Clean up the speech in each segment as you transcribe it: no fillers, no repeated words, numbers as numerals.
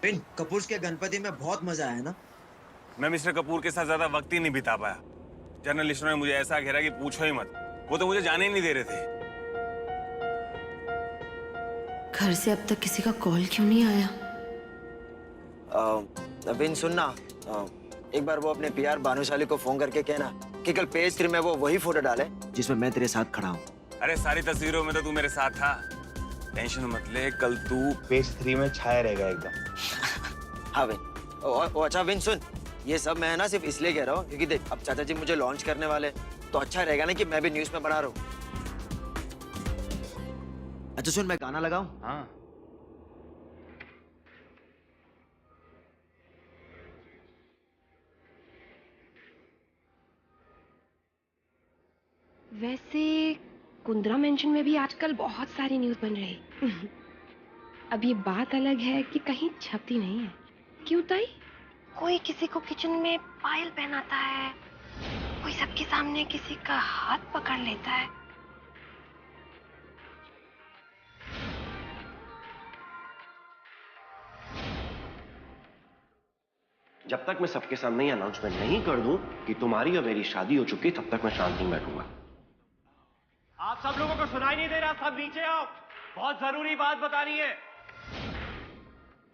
बिन कपूर के गणपति में बहुत मजा आया ना। मैं मिस्टर कपूर के साथ ज्यादा वक्त ही नहीं बिता पाया। जर्नलिस्टों ने मुझे ऐसा घेरा कि पूछो ही मत। वो तो मुझे जाने ही नहीं दे रहे थे। घर से अब तक किसी का कॉल क्यों नहीं आया? बिन सुनना, एक बार वो अपने पीआर भानुशाली को फोन करके कहना कि कल पेज 3 में वो वही फोटो डाले जिसमें मैं तेरे साथ खड़ा हूँ। अरे सारी तस्वीरों में तो तू मेरे साथ था। टेंशन मत ले, कल तू पेज 3 में छाया रहेगा एकदम। हाँ बिन। अच्छा बिन सुन, ये सब मैं ना सिर्फ इसलिए कह रहा हूँ क्योंकि देख अब चाचा जी मुझे लॉन्च करने वाले, तो अच्छा रहेगा ना कि मैं भी न्यूज में बना रहा हूँ। अच्छा सुन, मैं गाना लगाऊं? हाँ। वैसे कुंद्रा मेंशन में भी आजकल बहुत सारी न्यूज बन रही। अब ये बात अलग है कि कहीं छपती नहीं है। क्यों ताई? कोई किसी को किचन में पायल पहनाता है, कोई सबके सामने किसी का हाथ पकड़ लेता है। जब तक मैं सबके सामने अनाउंसमेंट नहीं कर दूं कि तुम्हारी और मेरी शादी हो चुकी, तब तक मैं शांत नहीं बैठूंगा। आप सब लोगों को सुनाई नहीं दे रहा? सब नीचे आओ, बहुत जरूरी बात बतानी है।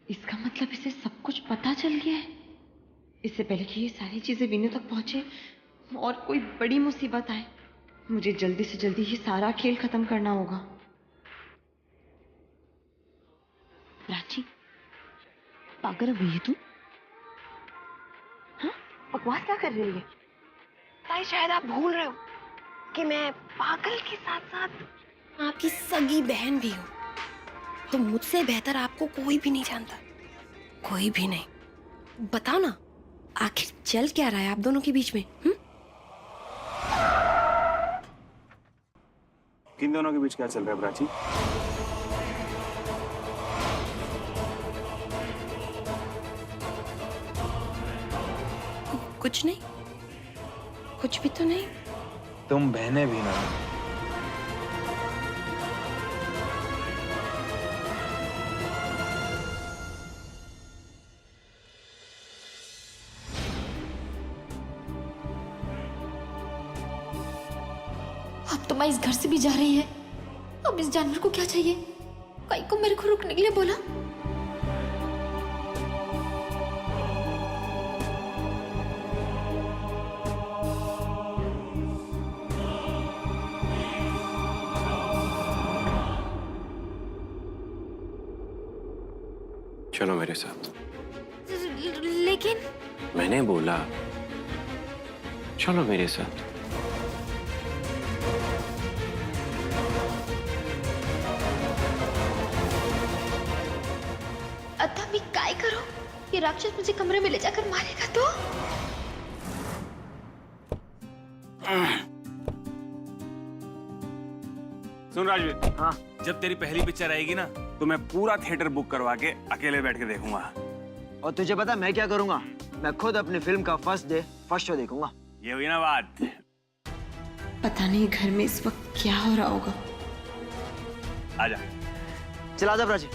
इसका मतलब इसे सब कुछ पता चल गया है। इससे पहले कि ये सारी चीजें विनू तक पहुंचे और कोई बड़ी मुसीबत आए, मुझे जल्दी से जल्दी ये सारा खेल खत्म करना होगा। प्राची, पागल हो गई है तू? हाँ, बकवास क्या कर रही है? ताई शायद आप भूल रहे हो कि मैं पागल के साथ साथ आपकी सगी बहन भी हूँ। तो मुझसे बेहतर आपको कोई भी नहीं जानता, कोई भी नहीं। बताओ ना, आखिर चल क्या रहा है आप दोनों के बीच में? किन दोनों के बीच क्या चल रहा है प्राची? कुछ नहीं, कुछ भी तो नहीं। तुम बहने भी ना। अब तो मैं इस घर से भी जा रही है। अब इस जानवर को क्या चाहिए? कहीं को मेरे को रुकने के लिए बोला। चलो मेरे साथ। लेकिन मैंने बोला चलो मेरे साथ। अतः मैं काय करो? ये राक्षस मुझे कमरे में ले जाकर मारेगा तो? सुन राजवीर, हाँ। जब तेरी पहली पिक्चर आएगी ना, तो मैं पूरा थिएटर बुक करवा के अकेले बैठ के देखूंगा। और तुझे पता मैं क्या करूंगा? मैं खुद अपनी फिल्म का फर्स्ट शो देखूंगा। ये हुई ना बात। पता नहीं घर में इस वक्त क्या हो रहा होगा। आजा। चला जा प्राची।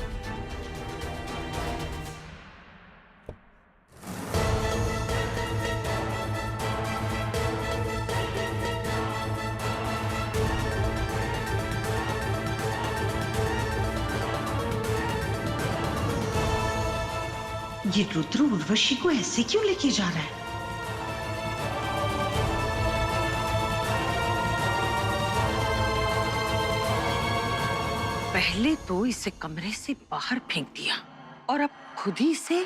ये रुद्र उर्वशी को ऐसे क्यों लेके जा रहा है? पहले तो इसे कमरे से बाहर फेंक दिया और अब खुद ही इसे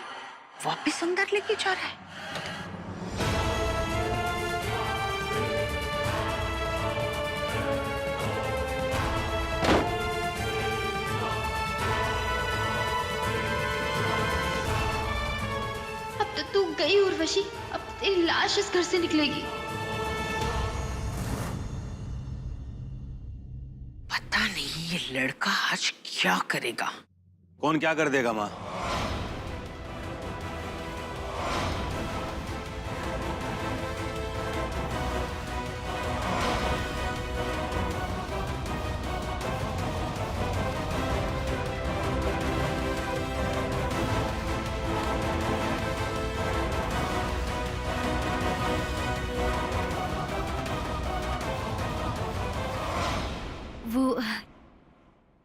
वापस अंदर लेके जा रहा है। अब तो तू गई उर्वशी, अब तेरी लाश इस घर से निकलेगी। पता नहीं ये लड़का आज क्या करेगा। कौन क्या कर देगा माँ?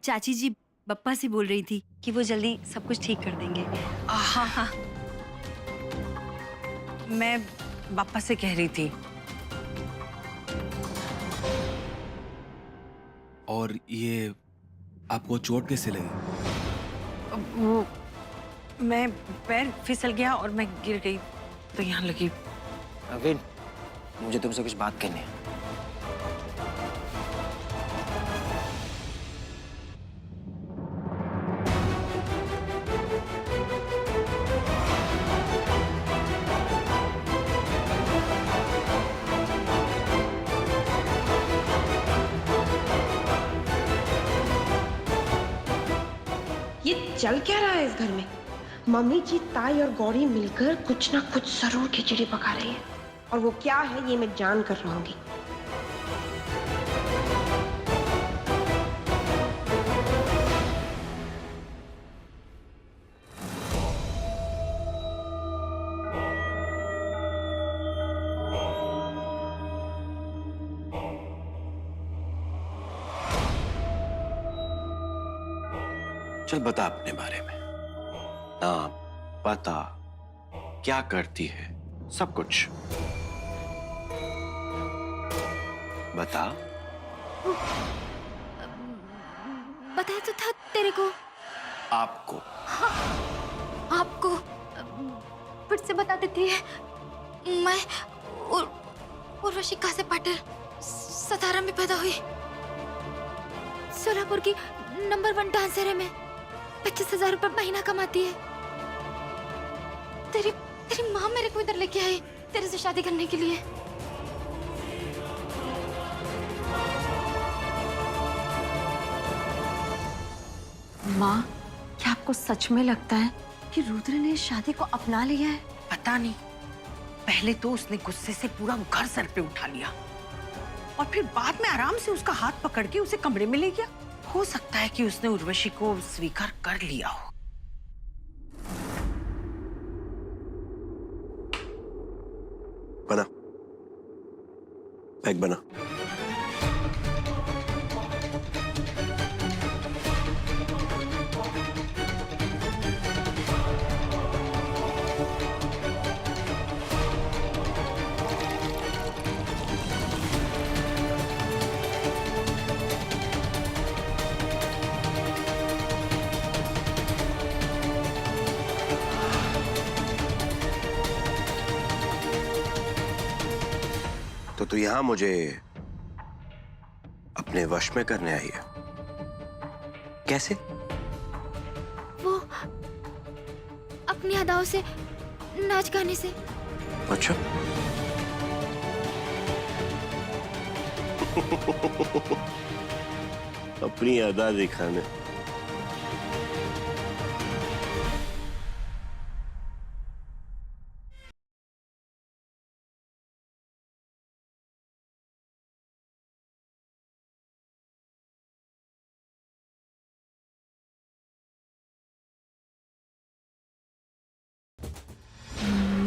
चाची जी बप्पा से बोल रही थी कि वो जल्दी सब कुछ ठीक कर देंगे। हाँ हाँ, मैं पापा से कह रही थी। और ये आपको चोट कैसे लगी? वो मैं पैर फिसल गया और मैं गिर गई तो यहाँ लगी। अविन, मुझे तुमसे कुछ बात करनी है। ये चल क्या रहा है इस घर में? मम्मी जी, ताई और गौरी मिलकर कुछ ना कुछ जरूर खिचड़ी पका रही है, और वो क्या है ये मैं जान कर रहूंगी। चल बता अपने बारे में, नाम, पता, क्या करती है, सब कुछ बता। बताया तो था तेरे को। आपको आपको फिर से बता देती है। मैं उर्वशी कासे पाटिल सतारा में पैदा हुई। सोलापुर की नंबर 1 डांसर है मैं। 25,000 रुपए महीना कमाती है। तेरी माँ मेरे को इधर लेके आई तेरे से शादी करने के लिए। माँ, क्या आपको सच में लगता है कि रुद्र ने इस शादी को अपना लिया है? पता नहीं, पहले तो उसने गुस्से से पूरा घर सर पे उठा लिया और फिर बाद में आराम से उसका हाथ पकड़ के उसे कमरे में ले गया। हो सकता है कि उसने उर्वशी को स्वीकार कर लिया हो। बना बैग बना। तो तू यहां मुझे अपने वश में करने आई है? कैसे? वो अपनी अदाओं से, नाच गाने से। अच्छा। अपनी अदा दिखाने।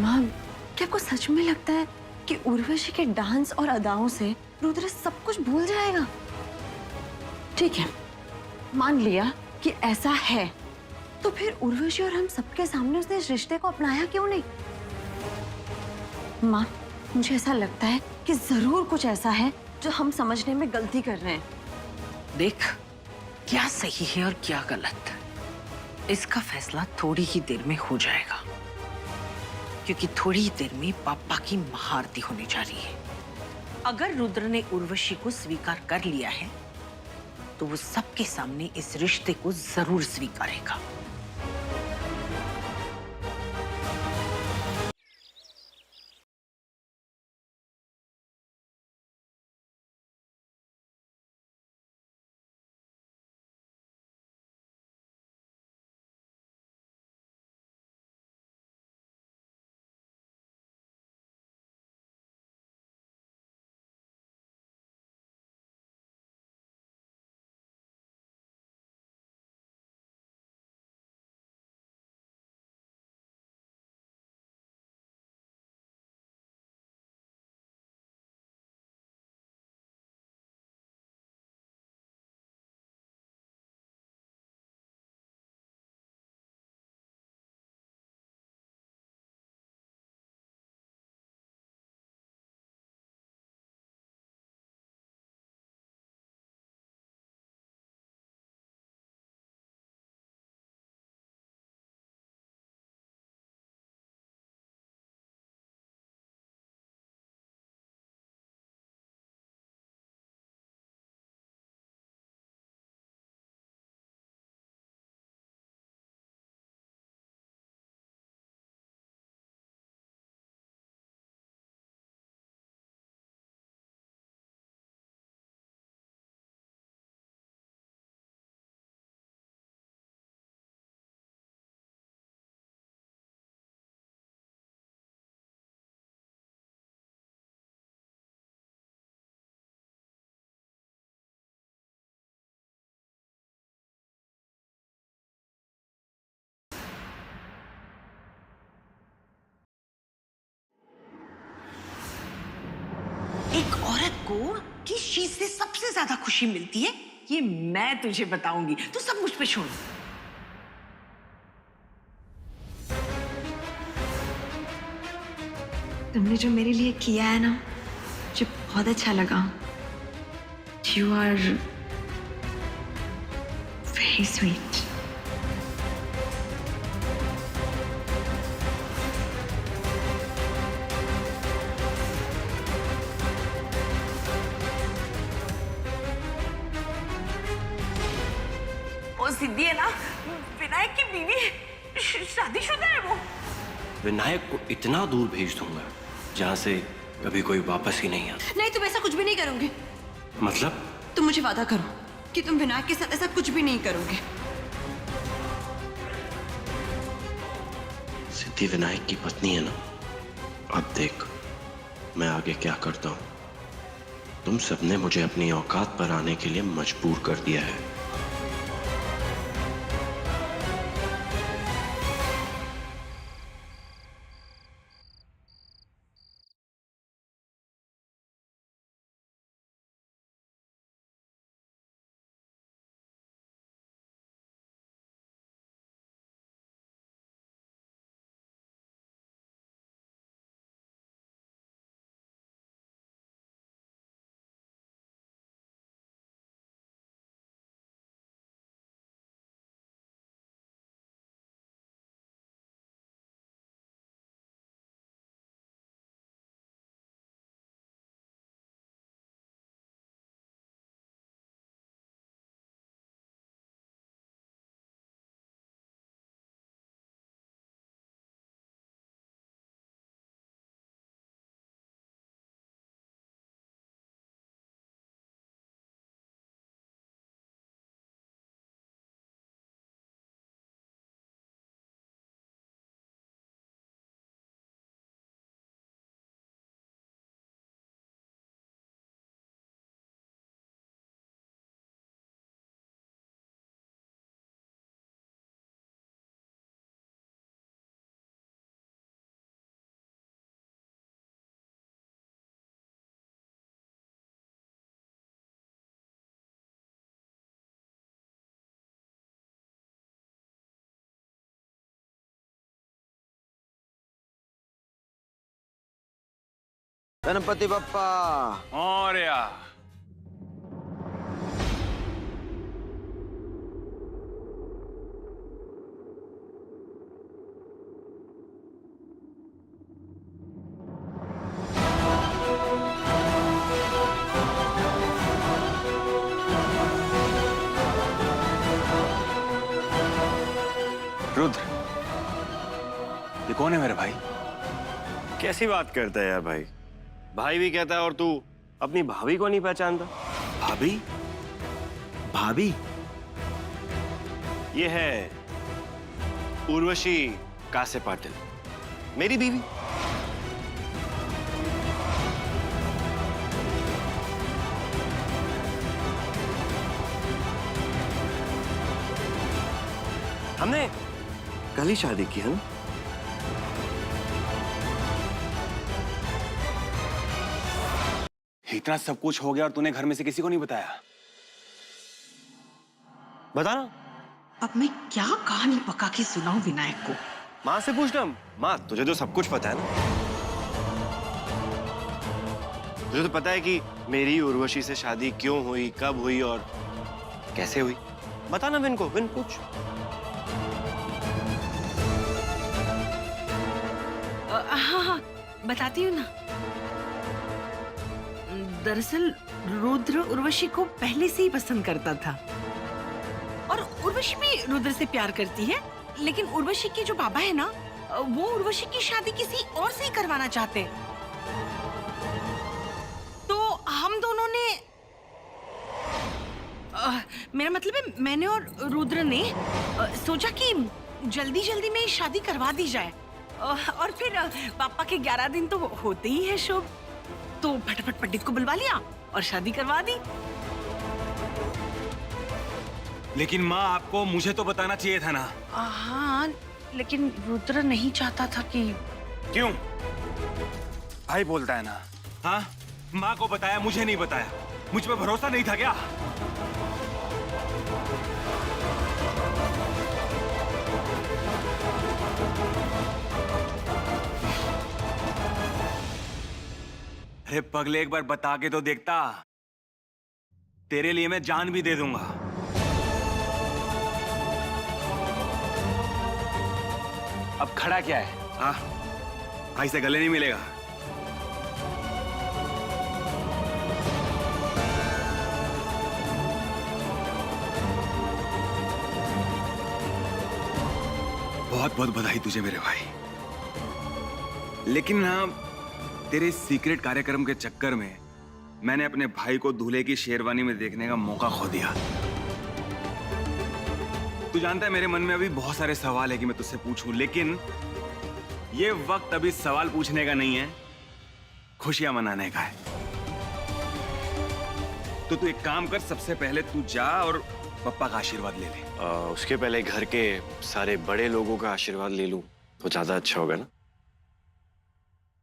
माँ, क्या आपको सच में लगता है कि उर्वशी के डांस और अदाओं से रुद्र सब कुछ भूल जाएगा? ठीक है, मान लिया कि ऐसा है, तो फिर उर्वशी और हम सबके सामने उसने इस रिश्ते को अपनाया क्यों नहीं? माँ, मुझे ऐसा लगता है कि जरूर कुछ ऐसा है जो हम समझने में गलती कर रहे हैं। देख, क्या सही है और क्या गलत, इसका फैसला थोड़ी ही देर में हो जाएगा, क्योंकि थोड़ी ही देर में पापा की महाआरती होने जा रही है। अगर रुद्र ने उर्वशी को स्वीकार कर लिया है तो वो सबके सामने इस रिश्ते को जरूर स्वीकारेगा। चीज से सबसे ज्यादा खुशी मिलती है ये मैं तुझे बताऊंगी, तू सब मुझ पे छोड़। तुमने जो मेरे लिए किया है ना, मुझे बहुत अच्छा लगा। You are very sweet. वो सिद्धि है ना, विनायक की बीवी, शादीशुदा है वो। विनायक को इतना दूर भेज दूंगा जहां से कभी कोई वापस ही नहीं आता। नहीं, तुम ऐसा कुछ भी नहीं करोगे। मतलब? तुम मुझे वादा करो कि तुम विनायक के साथ ऐसा कुछ भी नहीं करोगे। सिद्धि विनायक की पत्नी है ना, अब देख मैं आगे क्या करता हूं। तुम सबने मुझे अपनी औकात पर आने के लिए मजबूर कर दिया है। गणपति बप्पा। और यार रुद्र, ये कौन है मेरे भाई? कैसी बात करता है यार भाई? भाई भी कहता है और तू अपनी भाभी को नहीं पहचानता? भाभी? भाभी? ये है उर्वशी कासे पाटिल, मेरी बीवी। हमने कल ही शादी की है ना? इतना सब कुछ हो गया और तूने घर में से किसी को नहीं बताया? बता ना। अब मैं क्या कहानी पका के सुनाऊं विनायक को? माँ से पूछना। माँ, तुझे तो सब कुछ पता है ना? तुझे तो पता है कि मेरी उर्वशी से शादी क्यों हुई, कब हुई और कैसे हुई। बता ना विन को। विन, पूछ। हाँ हाँ, बताती हूँ ना। दरअसल रुद्र उर्वशी को पहले से ही पसंद करता था और उर्वशी भी रुद्र से प्यार करती है, लेकिन उर्वशी के जो बाबा है ना, वो उर्वशी की शादी किसी और से ही करवाना चाहते हैं। तो हम दोनों ने मेरा मतलब है मैंने और रुद्र ने सोचा कि जल्दी जल्दी में शादी करवा दी जाए और फिर पापा के 11 दिन तो होते ही है शुभ, तो फटाफट पंडित को बुलवा लिया और शादी करवा दी। लेकिन माँ, आपको मुझे तो बताना चाहिए था ना। हाँ, लेकिन रुद्र नहीं चाहता था कि। क्यों? भाई बोलता है ना। हाँ, माँ को बताया, मुझे नहीं बताया। मुझ पे भरोसा नहीं था क्या? अरे पगले, एक बार बता के तो देखता। तेरे लिए मैं जान भी दे दूंगा। अब खड़ा क्या है? हाँ, भाई से गले नहीं मिलेगा। बहुत बहुत बधाई तुझे मेरे भाई। लेकिन हाँ, तेरे सीक्रेट कार्यक्रम के चक्कर में मैंने अपने भाई को दूल्हे की शेरवानी में देखने का मौका खो दिया। तू जानता है मेरे मन में अभी बहुत सारे सवाल है कि मैं तुझसे पूछूं, लेकिन ये वक्त अभी सवाल पूछने का नहीं है, खुशियां मनाने का है। तो तू एक काम कर, सबसे पहले तू जा और पप्पा का आशीर्वाद ले ले। उसके पहले घर के सारे बड़े लोगों का आशीर्वाद ले लूं तो ज्यादा अच्छा होगा ना?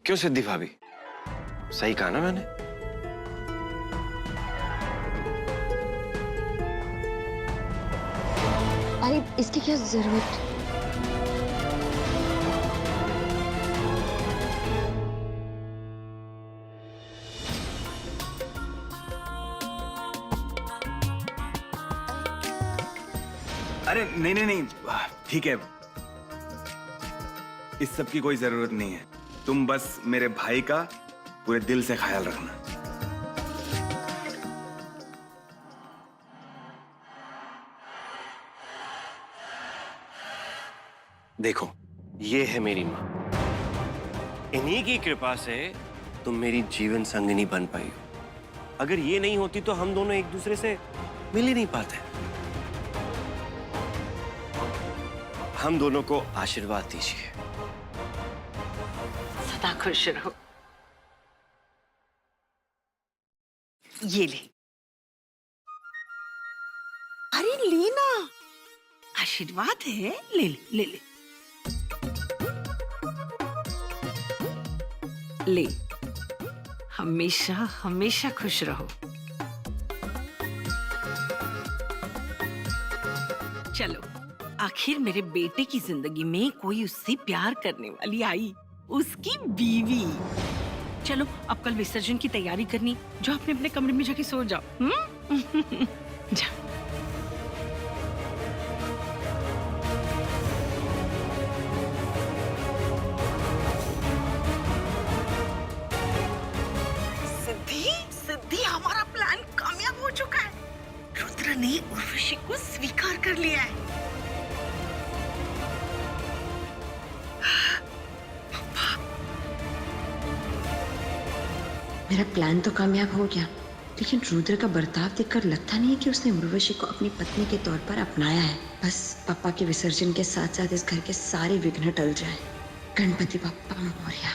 क्यों सिद्धि भाभी, सही कहा ना मैंने? अरे इसकी क्या जरूरत? अरे नहीं नहीं नहीं, ठीक है, इस सब की कोई जरूरत नहीं है। तुम बस मेरे भाई का पूरे दिल से ख्याल रखना। देखो, ये है मेरी माँ। इन्हीं की कृपा से तुम मेरी जीवन संगिनी बन पाई हो। अगर ये नहीं होती तो हम दोनों एक दूसरे से मिल ही नहीं पाते। हम दोनों को आशीर्वाद दीजिए। सदा खुश रहो। ये ले। अरे लेना, आशीर्वाद है, ले ले ले ले ले। हमेशा हमेशा खुश रहो। चलो, आखिर मेरे बेटे की जिंदगी में कोई उससे प्यार करने वाली आई, उसकी बीवी। चलो अब कल विसर्जन की तैयारी करनी, जो अपने अपने कमरे में जाके सो जाओ। जाओ। सिद्धि, हमारा प्लान कामयाब हो चुका है। रुद्र ने उर्वशी को स्वीकार कर लिया है। मेरा प्लान तो कामयाब हो गया, लेकिन रुद्र का बर्ताव देखकर लगता नहीं है कि उसने उर्वशी को अपनी पत्नी के तौर पर अपनाया है। बस पापा के विसर्जन के साथ साथ इस घर के सारे विघ्न टल जाए। गणपति बप्पा मोरया।